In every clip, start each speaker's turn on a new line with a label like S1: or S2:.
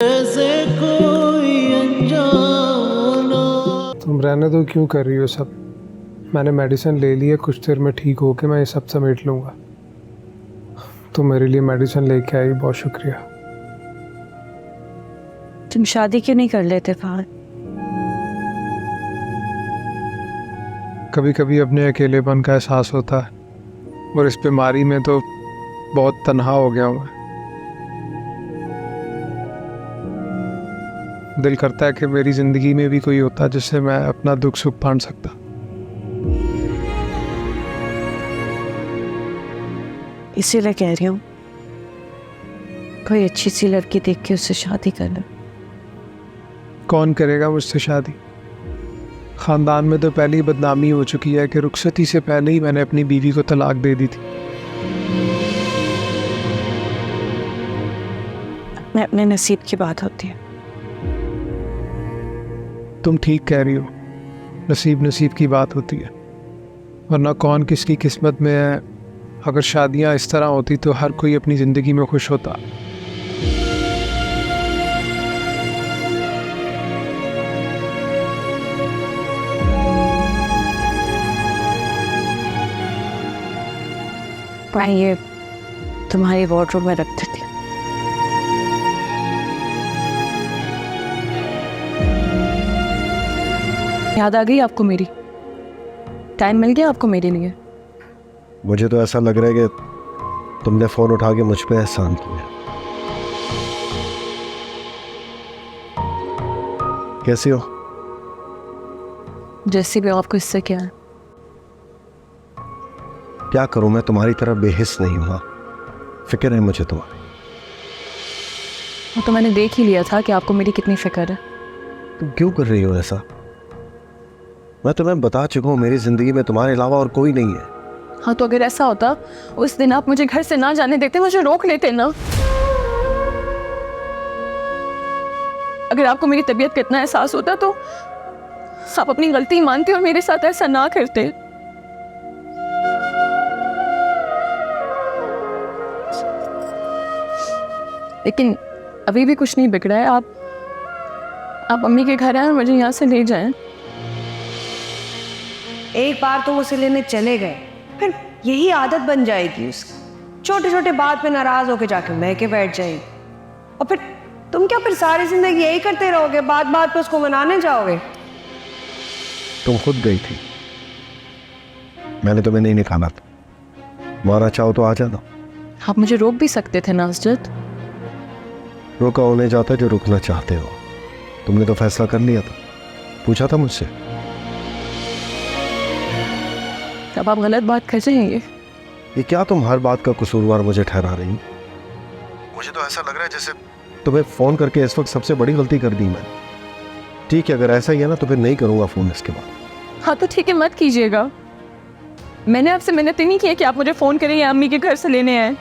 S1: जैसे कोई अनजाना।
S2: तुम रहने दो, क्यों कर रही हो सब? मैंने मेडिसिन ले ली है, कुछ देर में ठीक होके मैं ये सब समेट लूँगा। तुम मेरे लिए मेडिसिन लेके आई, बहुत शुक्रिया।
S3: तुम शादी क्यों नहीं कर लेते फहद?
S2: कभी कभी अपने अकेलेपन का एहसास होता है और इस बीमारी में तो बहुत तन्हा हो गया हूँ मैं। दिल करता है कि मेरी ज़िंदगी में भी कोई होता जिससे मैं अपना दुख सुख बांट सकता।
S3: इसीलिए कह रही हूँ कोई अच्छी सी लड़की देख के उससे शादी कर लो।
S2: कौन करेगा मुझसे शादी? ख़ानदान में तो पहले ही बदनामी हो चुकी है कि रुखसती से पहले ही मैंने अपनी बीवी को तलाक दे दी थी।
S3: अपने नसीब की बात होती है।
S2: तुम ठीक कह रही हो, नसीब की बात होती है, वरना कौन किसकी किस्मत में है। अगर शादियां इस तरह होती तो हर कोई अपनी ज़िंदगी में खुश होता।
S3: ये तुम्हारी वार्डरोब में रख देती हूँ। याद आ गई आपको मेरी? टाइम मिल गया आपको मेरे लिए?
S4: मुझे तो ऐसा लग रहा है कि तुमने फ़ोन उठा के मुझ पे एहसान किया। कैसी हो?
S3: जैसी भी हो, आपको इससे क्या है?
S4: क्या करूं, मैं तुम्हारी तरह बेहिस नहीं हुआ। फिक्र है मुझे तुम्हारी।
S3: वो तो मैंने देख ही लिया था कि आपको मेरी कितनी फिक्र है।
S4: तुम क्यों कर रही हो ऐसा? मैं तुम्हें बता चुका हूं, मेरी ज़िंदगी में तुम्हारे अलावा और कोई नहीं है।
S3: हाँ, तो अगर ऐसा होता उस दिन आप मुझे घर से ना जाने देते, मुझे रोक लेते ना। अगर आपको मेरी तबीयत का इतना एहसास होता तो आप अपनी गलती मानते और मेरे साथ ऐसा ना करते। लेकिन अभी भी कुछ नहीं बिगड़ा है। आप अम्मी के घर आए और मुझे यहाँ से ले जाएं।
S5: एक बार तुम उसे लेने चले गए, फिर यही आदत बन जाएगी उसकी। छोटे छोटे बात पे नाराज होके जाके मैं के बैठ जाएगी। और फिर तुम क्या फिर सारी जिंदगी यही करते रहोगे? बात बात पे उसको मनाने जाओगे?
S4: तुम खुद गई थी, मैंने तुम्हें नहीं निकाला था। मारा चाहो तो आ जाना।
S3: आप मुझे रोक भी सकते थे ना असजद।
S4: रोका होने जाता जो रुकना चाहते हो। तुमने तो फैसला कर लिया था, पूछा था मुझसे।
S3: अब आप गलत बात कर रहे हैं।
S4: ये क्या तुम हर बात का कसूरवार मुझे ठहरा रही? मुझे तो ऐसा लग रहा है जैसे तुम्हें फ़ोन करके इस वक्त सबसे बड़ी गलती कर दी मैंने। ठीक है, अगर ऐसा ही है ना तो फिर नहीं करूँगा फ़ोन इसके बाद।
S3: हाँ तो ठीक है, मत कीजिएगा। मैंने आपसे मिन्नत ही नहीं की कि आप मुझे फ़ोन करें या अम्मी के घर से लेने आए।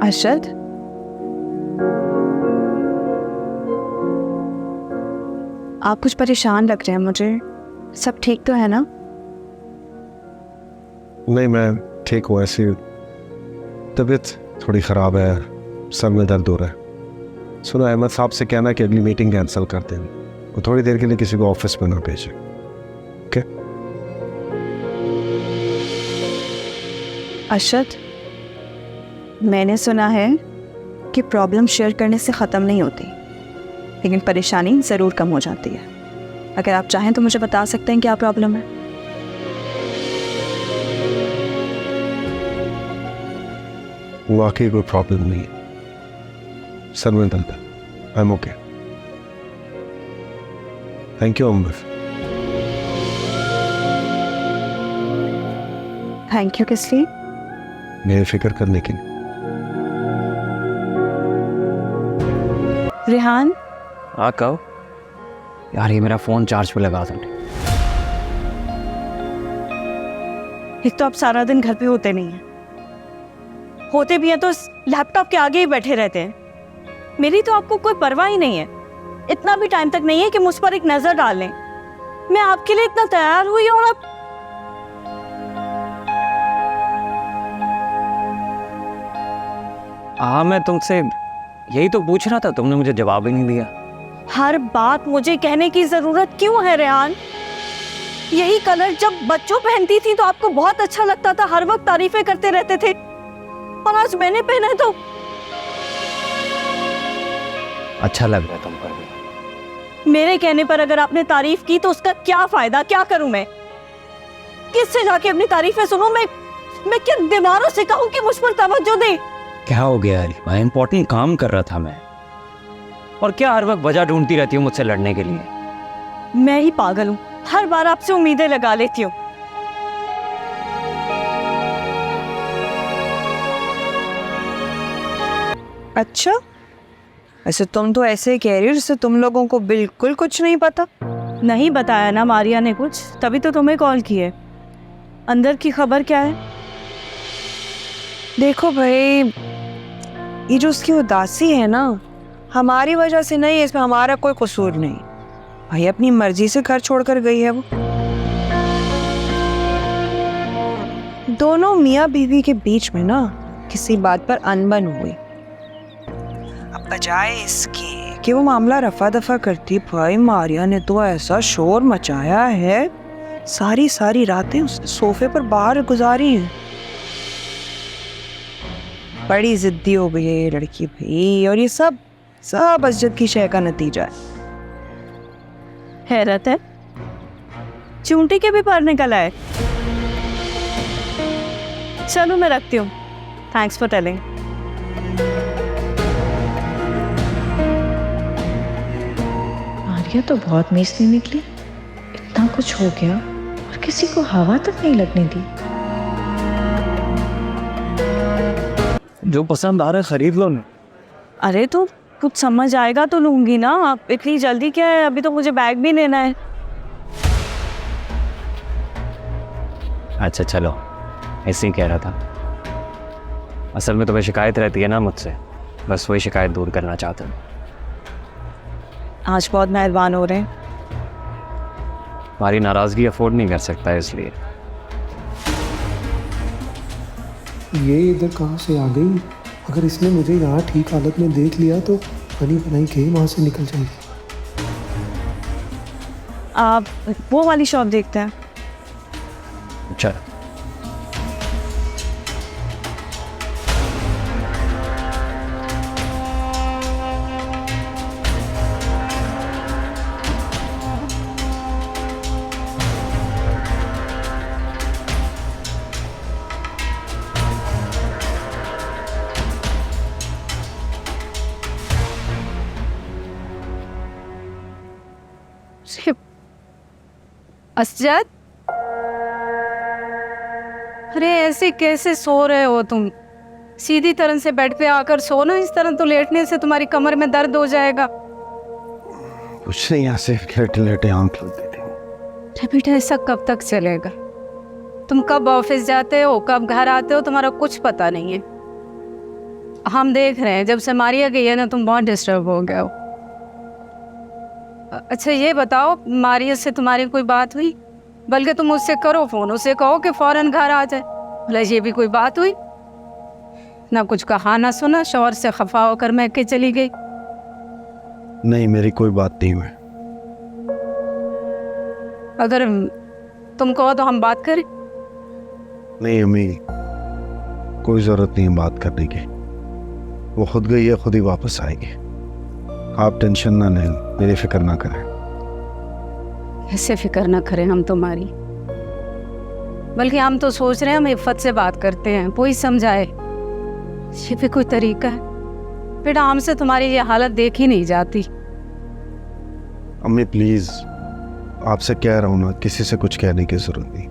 S3: अरशद, आप कुछ परेशान लग रहे हैं मुझे। सब ठीक तो है ना?
S4: नहीं, मैं ठीक हूँ। ऐसी तबीयत थोड़ी ख़राब है, सर में दर्द हो रहा है। सुनो, अहमद साहब से कहना कि अगली मीटिंग कैंसिल कर दें। वो थोड़ी देर के लिए किसी को ऑफिस में ना भेजें। ओके?
S3: अरशद, मैंने सुना है कि प्रॉब्लम शेयर करने से ख़त्म नहीं होती, लेकिन परेशानी ज़रूर कम हो जाती है। अगर आप चाहें तो मुझे बता सकते हैं क्या प्रॉब्लम है?
S4: वाकई कोई प्रॉब्लम नहीं है, सर में दर्द है। I am okay. Thank you Ambar.
S3: Thank you किस लिए?
S4: मेरी फिक्र करने के लिए।
S3: रेहान,
S6: हाँ कहो यार, ये मेरा फ़ोन चार्ज पे लगा था।
S5: एक तो आप सारा दिन घर पे होते नहीं हैं, होते भी हैं तो लैपटॉप के आगे ही बैठे रहते हैं। मेरी तो आपको कोई परवाह ही नहीं है। इतना भी टाइम तक नहीं है कि मुझ पर एक नजर डालें। मैं आपके लिए इतना तैयार हुई और आप
S6: हाँ, मैं तुमसे यही तो पूछ रहा था, तुमने मुझे जवाब ही नहीं दिया।
S3: हर बात मुझे कहने की जरूरत क्यों है रेहान? यही कलर जब बच्चों पहनती थी तो आपको बहुत अच्छा लगता था, हर वक्त तारीफें करते रहते थे, और आज मैंने पहना है तो
S6: अच्छा लग रहा है तुम पर भी।
S3: मेरे कहने पर अगर आपने तारीफ की तो उसका क्या फायदा? क्या करूं मैं? किससे जाके अपनी तारीफें सुनूं? मैं क्या दीवारों से कहूं कि मुझ पर तवज्जो दे?
S6: क्या हो गया अरीबा? इंपॉर्टेंट काम कर रहा था मैं, और क्या हर वक्त वजह ढूंढती रहती हूँ मुझसे लड़ने के लिए?
S3: मैं ही पागल हूं, हर बार आपसे उम्मीदें लगा लेती हूँ।
S5: अच्छा, ऐसे तुम तो ऐसे कह रही हो जैसे तुम लोगों को बिल्कुल कुछ नहीं पता।
S3: नहीं बताया ना मारिया ने कुछ, तभी तो तुम्हें कॉल किए। अंदर की खबर क्या है?
S5: देखो भाई, ये जो उसकी उदासी है ना, हमारी वजह से नहीं है, इसमें हमारा कोई कसूर नहीं। भाई अपनी मर्जी से घर छोड़कर गई है वो। दोनों मियाँ बीवी के बीच में ना किसी बात पर अनबन हुई। अब बजाय इसके कि वो मामला रफा दफा करती, भाई मारिया ने तो ऐसा शोर मचाया है, सारी सारी रातें उसने सोफे पर बाहर गुजारी हैं। बड़ी जिद्दी हो गई है ये लड़की भाई, और ये सब अजद की शय का नतीजा है।
S3: हैरत है, चूंटी के भी पर निकल आए। चलो मैं रखती हूँ, थैंक्स फॉर टेलिंग।
S7: मारिया तो बहुत मेचनी निकली, इतना कुछ हो गया और किसी को हवा तक नहीं लगने दी।
S6: जो पसंद आ रहा है खरीद लो ना।
S3: अरे तो कुछ समझ आएगा तो लूंगी ना, आप इतनी जल्दी क्या है? अभी तो मुझे बैग भी लेना है।
S6: अच्छा चलो, ऐसे ही कह रहा था। असल में तुम्हें शिकायत रहती है ना मुझसे, बस वही शिकायत दूर करना चाहता हूँ।
S3: आज बहुत मेहरबान हो रहे हैं।
S6: तुम्हारी नाराज़गी अफोर्ड नहीं कर सकता इसलिए।
S1: ये इधर कहाँ से आ गई? अगर इसने मुझे यहाँ ठीक हालत में देख लिया तो बनी बनाई के वहाँ से निकल जाएगी।
S3: आप वो वाली शॉप देखते हैं?
S6: अच्छा,
S8: असजद, अरे ऐसे कैसे सो रहे हो तुम? सीधी तरह से बेड पे आकर सो ना, इस तरह तो लेटने से तुम्हारी कमर में दर्द हो जाएगा।
S4: कुछ नहीं, ऐसे लेटे लेटे आंख लग गई थी।
S8: अरे बेटा, ऐसा कब तक चलेगा? तुम कब ऑफिस जाते हो, कब घर आते हो, तुम्हारा कुछ पता नहीं है। हम देख रहे हैं, जब से मारिया गई है ना, तुम बहुत डिस्टर्ब हो गए हो। अच्छा ये बताओ, मारिया से तुम्हारी कोई बात हुई? बल्कि तुम उससे करो फ़ोन, उसे कहो कि फ़ौरन घर आ जाए। भला ये भी कोई बात हुई? ना कुछ कहा ना सुना, शौहर से खफा होकर मैं के चली गई।
S4: नहीं, मेरी कोई बात नहीं हुई।
S8: अगर तुम कहो तो हम बात करें।
S4: नहीं अम्मी, कोई ज़रूरत नहीं है बात करने की। वो खुद गई है, खुद ही वापस आएगी। आप टेंशन ना लें, मेरी फिक्र ना करें।
S8: ऐसे फिक्र ना करें हम तुम्हारी, बल्कि हम तो सोच रहे हैं हम इफ़्फ़त से बात करते हैं, कोई समझाए। ये भी कोई तरीका है? बेटा, हमसे तुम्हारी ये हालत देखी नहीं जाती।
S4: अम्मी प्लीज़, आपसे कह रहा हूँ ना, किसी से कुछ कहने की ज़रूरत नहीं।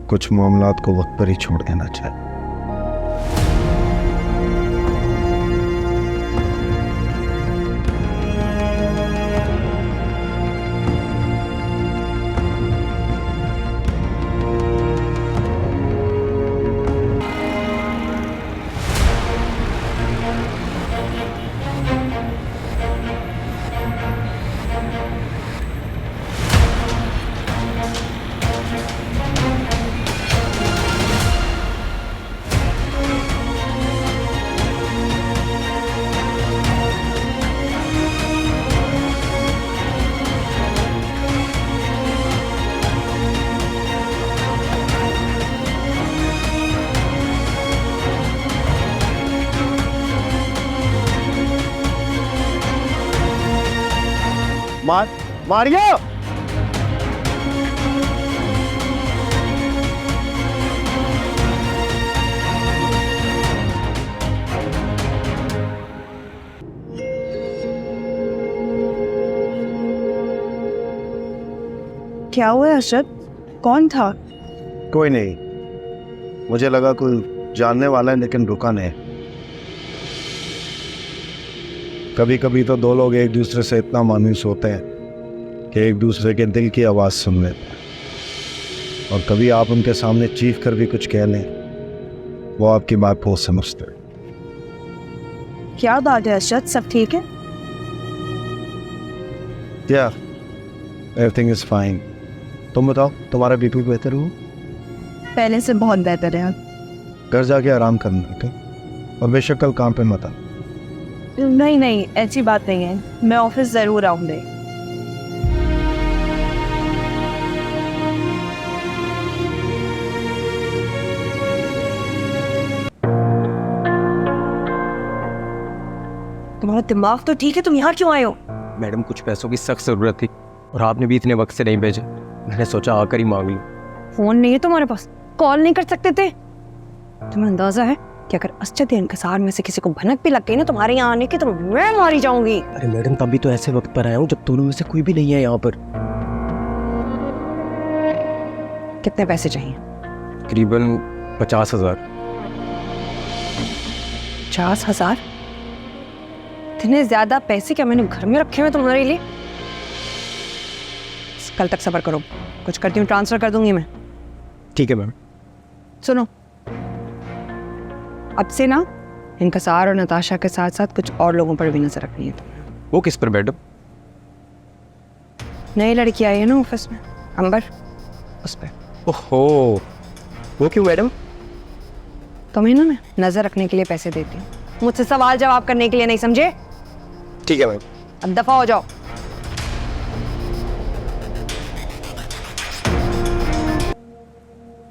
S4: कुछ मामलात को वक्त पर ही छोड़ देना चाहिए। मारिया।
S3: क्या हुआ अशरफ? कौन था?
S4: कोई नहीं, मुझे लगा कोई जानने वाला है, लेकिन रुका नहीं। कभी कभी तो दो लोग एक दूसरे से इतना मायूस होते हैं कि एक दूसरे के दिल की आवाज़ सुन लेते हैं, और कभी आप उनके सामने चीख कर भी कुछ कह लें, वो आपकी बात बहुत समझते हैं।
S3: क्या बात है अशरफ, सब ठीक है?
S4: या एवरीथिंग इज फाइन। तुम बताओ, तुम्हारा बीपी बेहतर हो?
S3: पहले से बहुत बेहतर है।
S4: घर जाके आराम करना, ओके? और बेशक कल काम पे मत आ।
S3: नहीं नहीं, ऐसी बात नहीं है, मैं ऑफिस ज़रूर आऊँगी।
S5: तुम्हारा दिमाग तो ठीक है, तुम यहाँ क्यों आए हो?
S6: मैडम कुछ पैसों की सख्त ज़रूरत थी और आपने भी इतने वक्त से नहीं भेजे, मैंने सोचा आकर ही मांग लूँ।
S5: फोन नहीं है तुम्हारे पास? कॉल नहीं कर सकते थे? तुम्हें अंदाजा है कि अगर असद या इंकसार में से किसी को भनक भी लग गई ना तुम्हारे यहाँ आने की, तो मैं मारी जाऊंगी।
S6: अरे मैडम, तभी तो ऐसे वक्त पर आया हूँ जब दोनों में से कोई भी नहीं है यहाँ पर।
S5: कितने पैसे चाहिए?
S6: करीबन 50,000।
S5: 50,000? इतने ज्यादा पैसे क्या मैंने घर में रखे हुए तुम्हारे लिए? कल तक सब्र करो, कुछ करती हूँ, ट्रांसफर कर दूंगी मैं।
S6: ठीक है मैम।
S5: सुनो, अब से ना इंकसार और नताशा के साथ साथ कुछ और लोगों पर भी नजर रखनी है तुम्हें।
S6: वो किस पर मैडम?
S5: नई लड़की आई है ना ऑफिस में, अंबर, उस पर।
S6: ओहो, वो क्यों मैडम?
S5: तुम्हें ना मैं नजर रखने के लिए पैसे देती हूँ, मुझसे सवाल जवाब करने के लिए नहीं, समझे?
S6: ठीक है मैम।
S5: अब दफा हो जाओ।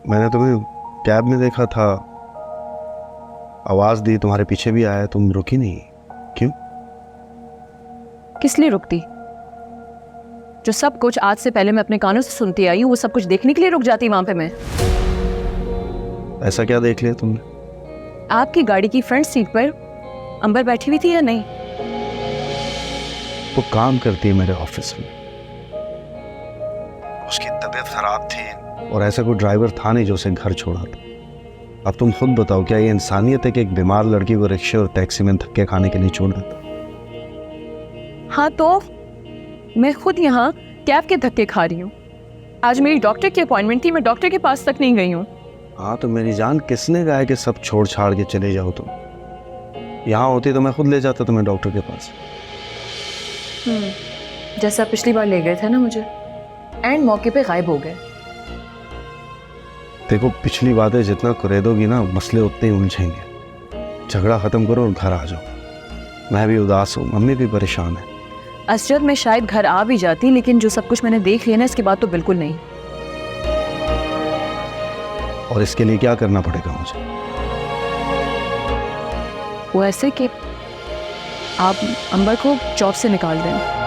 S4: मैंने तुम्हें कैब में देखा था, आवाज़ दी, तुम्हारे पीछे भी आया, तुम रुकी नहीं, क्यों?
S9: किस लिए रुकती? जो सब कुछ आज से पहले मैं अपने कानों से सुनती आई हूँ, वो सब कुछ देखने के लिए रुक जाती वहां पे मैं।
S4: ऐसा क्या देख लिया तुमने?
S9: आपकी गाड़ी की फ्रंट सीट पर अंबर बैठी हुई थी या नहीं?
S4: वो काम करती है मेरे ऑफिस में, उसकी तबीयत खराब थी और ऐसा कोई ड्राइवर था नहीं जो उसे घर छोड़ा था। अब तुम खुद बताओ, क्या ये इंसानियत है कि एक बीमार लड़की को रिक्शे और टैक्सी में धक्के खाने के लिए छोड़ देता?
S9: हाँ तो मैं खुद यहाँ कैब के धक्के खा रही हूँ। आज मेरी डॉक्टर की अपॉइंटमेंट थी, मैं डॉक्टर के पास तक नहीं गई हूँ।
S4: हाँ तो मेरी जान, किसने कहा है कि सब छोड़ छाड़ के चले जाओ तुम? यहाँ होती तो मैं खुद ले जाता तुम्हें डॉक्टर के पास।
S9: जैसा पिछली बार ले गए थे ना मुझे, एंड मौके पे गायब हो गए।
S4: देखो, पिछली बातें जितना कुरेदोगी ना, मसले उतने ही उलझेंगे। झगड़ा खत्म करो और घर आ जाओ। मैं भी उदास हूँ, मम्मी भी परेशान है।
S9: असरद, मैं शायद घर आ भी जाती, लेकिन जो सब कुछ मैंने देख लिया ना, इसके बाद तो बिल्कुल नहीं।
S4: और इसके लिए क्या करना पड़ेगा मुझे?
S9: वो ऐसे कि आप अंबर को जॉब से निकाल दें।